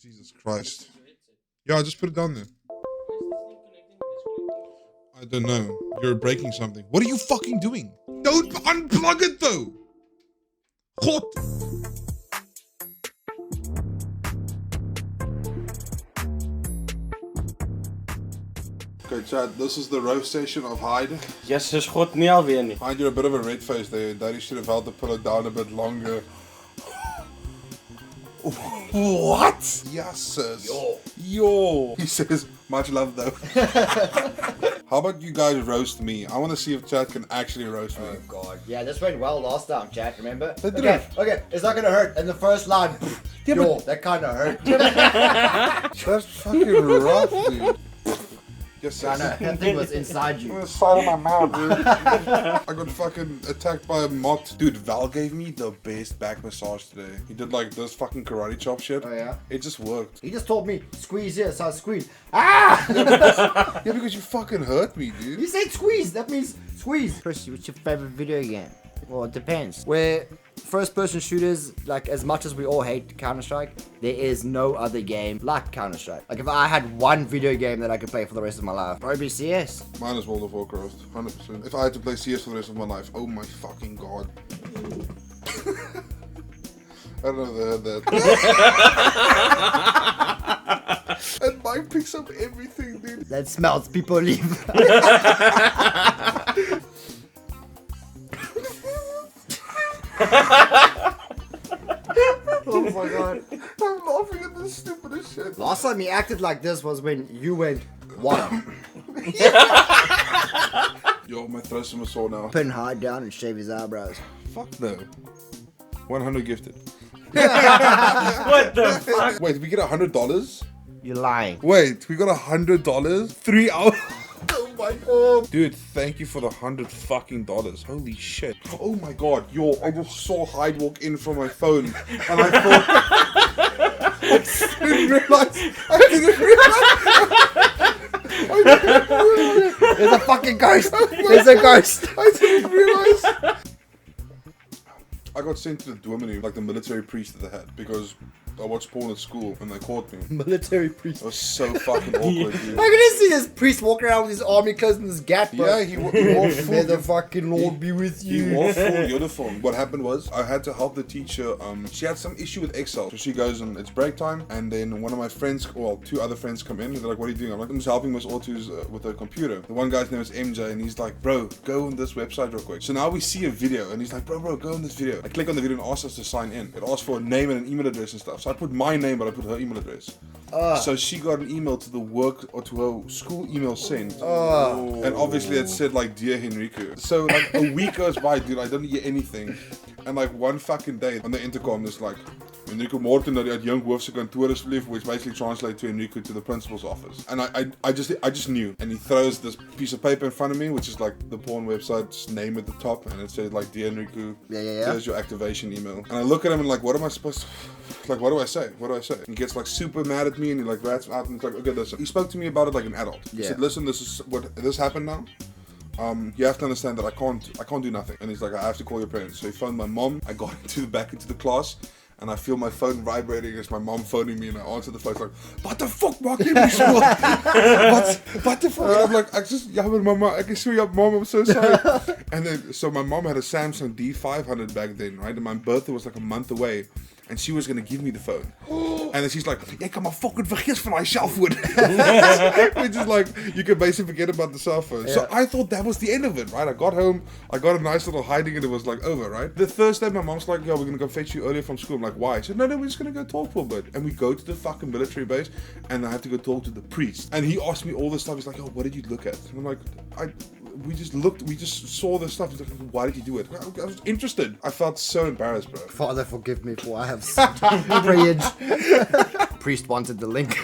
Jesus Christ. Yeah, I just put it down there. I don't know. You're breaking something. What are you fucking doing? Don't unplug it though! God. Okay, Chad, this is the roast session of Hyde. Yes, ze schot niet alweer niet. Hyde, you're a bit of a red face there. Daddy should have held the pillow down a bit longer. What? Yes, sis. Yo. He says, much love though. How about you guys roast me? I want to see if Chad can actually roast me. Oh god. Yeah, this went well last time, chat, remember? They did Okay, it. okay, it's not gonna hurt. In the first line, Yeah, yo, but- that kinda hurt. That's fucking rough, dude. Yes, I sis. know, that thing was inside you. The side of my mouth, dude. I got fucking attacked by a moth. Dude, Val gave me the best back massage today. He did like this fucking karate chop shit. Oh yeah? It just worked. He just told me, squeeze here, so I squeezed. Ah! Yeah, because you fucking hurt me, You dude. said squeeze, that means squeeze. Chris, what's your favorite video game? Well, it depends. Where first-person shooters, like as much as we all hate Counter-Strike, there is no other game like Counter-Strike. Like if I had one video game that I could play for the rest of my life, probably CS. Mine is World of Warcraft, 100%. If I had to play CS for the rest of my life, oh my fucking god. I don't know if they heard that. And Mike picks up everything, dude. That smells, people leave. Oh my god. I'm laughing at this stupidest shit. Last time he acted like this was when you went, what? Yo, my throat's so sore now. Pin hard down and shave his eyebrows. Fuck no. 100 gifted. What the fuck? Wait, we get $100? You're lying. Wait, we got $100? 3 hours? Oh my god. Dude, thank you for the $100 fucking dollars. Holy shit. Oh my god, yo, I just saw Hyde walk in from my phone. And I thought... I didn't realize. There's a fucking ghost. There's a ghost. I didn't realize. I got sent to the Duomini, like the military priest that they had, because I watched porn at school and they caught me. Military priest. It was so fucking awkward, dude. I can just see this priest walking around with his army clothes and his gap, bro. Yeah, he wore full. May the fucking Lord be with He you. wore full uniform. What happened was I had to help the teacher. She had some issue with Excel, so she goes and it's break time, and then one of my friends, well, 2 other friends come in and they're like, "What are you doing?" I'm like, "I'm just helping Miss Autos with her computer." The one guy's name is MJ, and he's like, "Bro, go on this website real quick." So now we see a video, and he's like, "Bro, go on this video." I click on the video and asks us to sign in. It asks for a name and an email address and stuff. So I put my name, but I put her email address. So she got an email to the work or to her school email sent, and obviously it said like, "Dear Henrico." So like a week goes by, dude. I don't hear anything, and like one fucking day on the intercom, it's like, "Henrico Morton dat uit Young Hoofse kantoor is verlief," which basically translates to Henrico to the principal's office. And I just knew. And he throws this piece of paper in front of me, which is like the porn website's name at the top, and it said like, "Dear Henrico, here's your activation email." And I look at him and like, what am I supposed to? Like, what do I say? What do I say? He gets like super mad at me and he like rats out and he's like, "Okay, listen." He spoke to me about it like an adult. He said, "Listen, this is what this happened now. You have to understand that I can't do nothing." And he's like, "I have to call your parents." So he phoned my mom. I got back into the class. And I feel my phone vibrating. It's my mom phoning me, and I answer the phone. It's like, "What the fuck, maak jy my so?" What the fuck? And I'm like, "Jammer, mama, ek is so jammer, mom, I'm so sorry." And then, so my mom had a Samsung D500 back then, right? And my birthday was like a month away. And she was gonna give me the phone. And then she's like, "Ek kan maar fucking vergeet van my cell phone." Which is like, you can basically forget about the cell phone. So I thought that was the end of it, right? I got home, I got a nice little hiding, and it was like over, right? The Thursday, my mom's like, "Yo, we're gonna go fetch you earlier from school." I'm like, "Why?" I said, No, we're just gonna go talk for a bit." And we go to the fucking military base, and I have to go talk to the priest. And he asked me all this stuff. He's like, "Oh, what did you look at?" And I'm like, we just saw this stuff. He's like, "Why did you do it?" I was interested. I felt so embarrassed, bro. Father, forgive me for I have prayed. Priest wanted the link.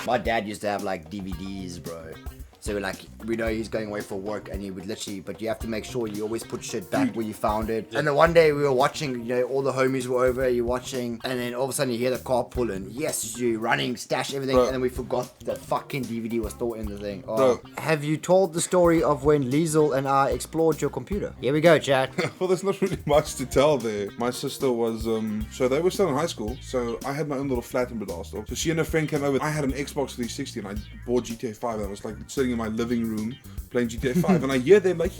My dad used to have like DVDs, bro. So like, we know he's going away for work, and he would literally, but you have to make sure you always put shit back where you found it. And then one day we were watching, you know, all the homies were over, you're watching, and then all of a sudden you hear the car pulling. Yes, you running, stash everything, Bro. and then we forgot the fucking DVD was still in the thing. Oh. Bro. Have you told the story of when Liesel and I explored your computer? Here we go, chat. Well, there's not really much to tell there. My sister was, so they were still in high school, so I had my own little flat in Bradasdorp. So she and her friend came over. I had an Xbox 360 and I bought GTA 5 and I was like sitting in my living room playing GTA 5 and I hear them like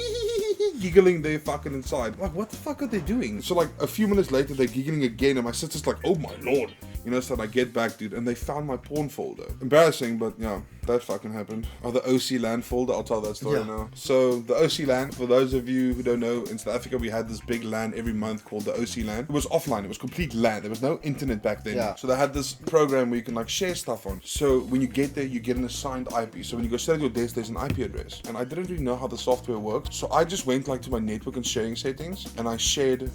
giggling there fucking inside. Like, what the fuck are they doing? So like a few minutes later they're giggling again and my sister's like, oh my lord. You know, so I get back, dude, and they found my porn folder. Embarrassing, but yeah, that fucking happened. Oh, the OC LAN folder, I'll tell that story now. So the OC LAN, for those of you who don't know, in South Africa we had this big LAN every month called the OC LAN. It was offline, it was complete LAN. There was no internet back then. Yeah. So they had this program where you can like share stuff on. So when you get there, you get an assigned IP. So when you go sit at your desk, there's an IP address. And I didn't really know how the software works. So I just went like to my network and sharing settings and I shared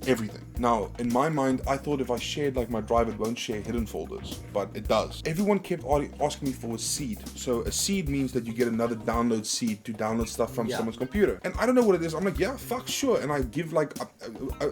everything. Now, in my mind, I thought if I shared like my drive, it won't share hidden folders, but it does. Everyone kept asking me for a seed. So a seed means that you get another download seed to download stuff from someone's computer. And I don't know what it is. I'm like, yeah, fuck, sure. And I give like,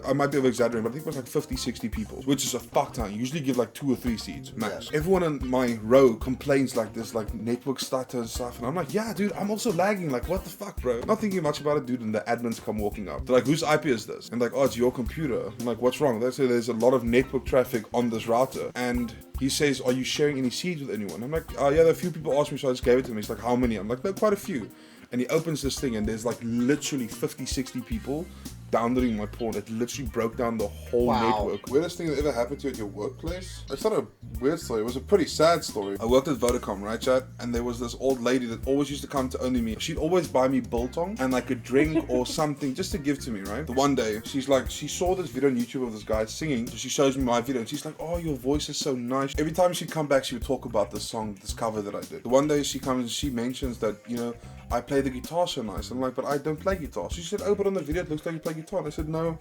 I might be over exaggerating, but I think it was like 50, 60 people, which is a fuck ton. You usually give like 2 or 3 seeds max. Yeah. Everyone in my row complains like this, like network stutter and stuff. And I'm like, yeah, dude, I'm also lagging. Like, what the fuck, bro? Not thinking much about it, dude. And the admins come walking up. They're like, whose IP is this? And like, oh, it's your computer. I'm like, what's wrong? They say there's a lot of network traffic on this router. And he says, are you sharing any seeds with anyone? I'm like, oh yeah, there are a few people asked me, so I just gave it to him. He's like, how many? I'm like, no, quite a few. And he opens this thing and there's like literally 50, 60 people downloading my porn. It literally broke down the whole network. Weirdest thing that ever happened to you at your workplace? It's not a weird story. It was a pretty sad story. I worked at Vodacom, right, chat? And there was this old lady that always used to come to only me. She'd always buy me biltong and like a drink or something just to give to me, right? The one day, she's like, she saw this video on YouTube of this guy singing. So she shows me my video and she's like, oh, your voice is so nice. Every time she'd come back, she would talk about this song, this cover that I did. The one day she comes and she mentions that, you know, I play the guitar so nice. I'm like, but I don't play guitar. She said, oh, but on the video it looks like you play guitar. And I said, no,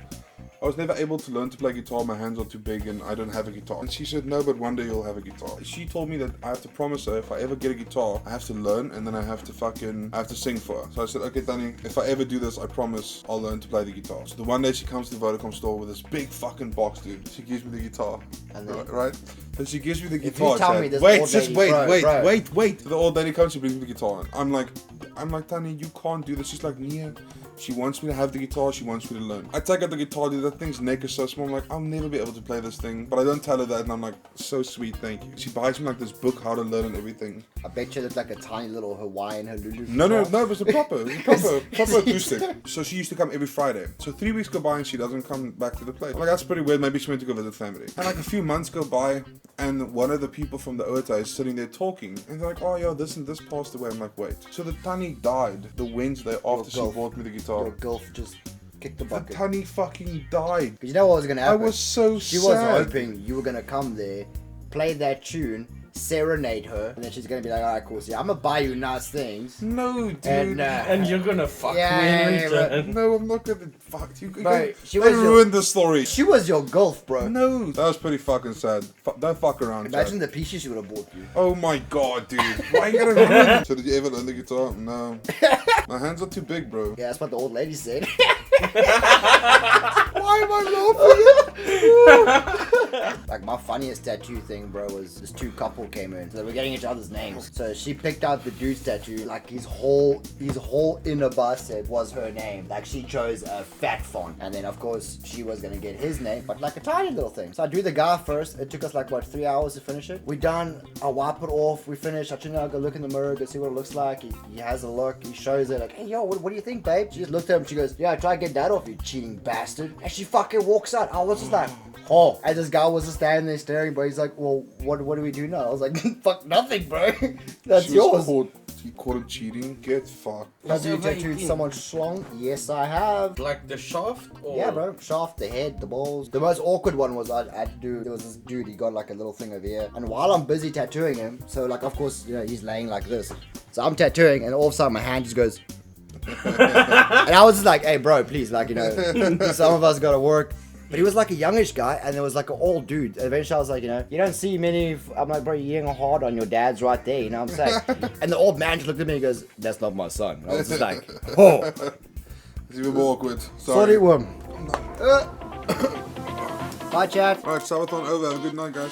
I was never able to learn to play guitar. My hands are too big and I don't have a guitar. And she said, no, but one day you'll have a guitar. She told me that I have to promise her if I ever get a guitar, I have to learn and then I have to sing for her. So I said, okay, Danny, if I ever do this, I promise I'll learn to play the guitar. So the one day she comes to the Vodacom store with this big fucking box, dude. She gives me the guitar. And then, right? So she gives me the guitar. If you tell me this wait, old just lady, wait. The old lady comes, she brings me the guitar. And I'm like, Danny, you can't do this. She's like, Nia, she wants me to have the guitar. She wants me to learn. I take out the guitar, dude. That thing's neck is so small. I'm like, I'll never be able to play this thing. But I don't tell her that. And I'm like, so sweet, thank you. She buys me like this book, how to learn and everything. I bet you it's like a tiny little Hawaiian Honolulu. No, it was a proper acoustic. So she used to come every Friday. So 3 weeks go by and she doesn't come back to the place. I'm like, that's pretty weird. Maybe she went to go visit family. And like a few months go by and one of the people from the OTA is sitting there talking. And they're like, oh yeah, this and this passed away. I'm like, wait. So the Tani died the Wednesday after she bought me the guitar. Your girl just kicked the bucket. The Tani fucking died. Because you know what was going to happen? I was so She sad. was hoping you were going to come there, play that tune, serenade her, and then she's gonna be like, alright, cool, see, I'm gonna buy you nice things. No, dude. And you're gonna fuck me in bro. return. No, I'm not gonna fuck you. Bro, she they was ruined the story. She was your gulf, bro. No, that was pretty fucking sad. Don't fuck around. Imagine Chad. the pieces she would have bought you. Oh my god, dude. Why are you gonna ruin? So did you ever learn the guitar? No. My hands are too big, bro. Yeah, that's what the old lady said. Why am I laughing? Like, my funniest tattoo thing, bro, was this 2 couple came in. So they were getting each other's names. So she picked out the dude's tattoo. Like, his whole inner bicep was her name. Like, she chose a fat font. And then, of course, she was gonna get his name, but like a tiny little thing. So I do the guy first. It took us like, what, 3 hours to finish it? We done. I wipe it off. We finish. I go look in the mirror, go see what it looks like. He has a look. He shows it. Like, hey, yo, what do you think, babe? She just looked at him. She goes, yeah, try to get that off, you cheating bastard. And she fucking walks out. I was just like, oh. And this guy was just standing there staring, bro. He's like, well, what do we do now? I was like, fuck nothing, bro. That's yours. He caught him cheating. Get fucked. Have you tattooed someone's schlong? Yes, I have. Like the shaft? Or? Yeah, bro. Shaft, the head, the balls. The most awkward one was I had to do, there was this dude, he got like a little thing over here. And while I'm busy tattooing him, so like, of course, you know, he's laying like this. So I'm tattooing and all of a sudden my hand just goes. And I was just like, hey, bro, please, like, you know, some of us gotta work. But he was like a youngish guy, and there was like an old dude. Eventually, I was like, you know, you don't see many. I'm like, bro, you're getting hard on your dad's right there. You know what I'm saying? And the old man just looked at me and goes, "That's not my son." And I was just like, "Oh, It's even more awkward. sorry, worm." Bye, chat. Alright, Subathon over. Have a good night, guys.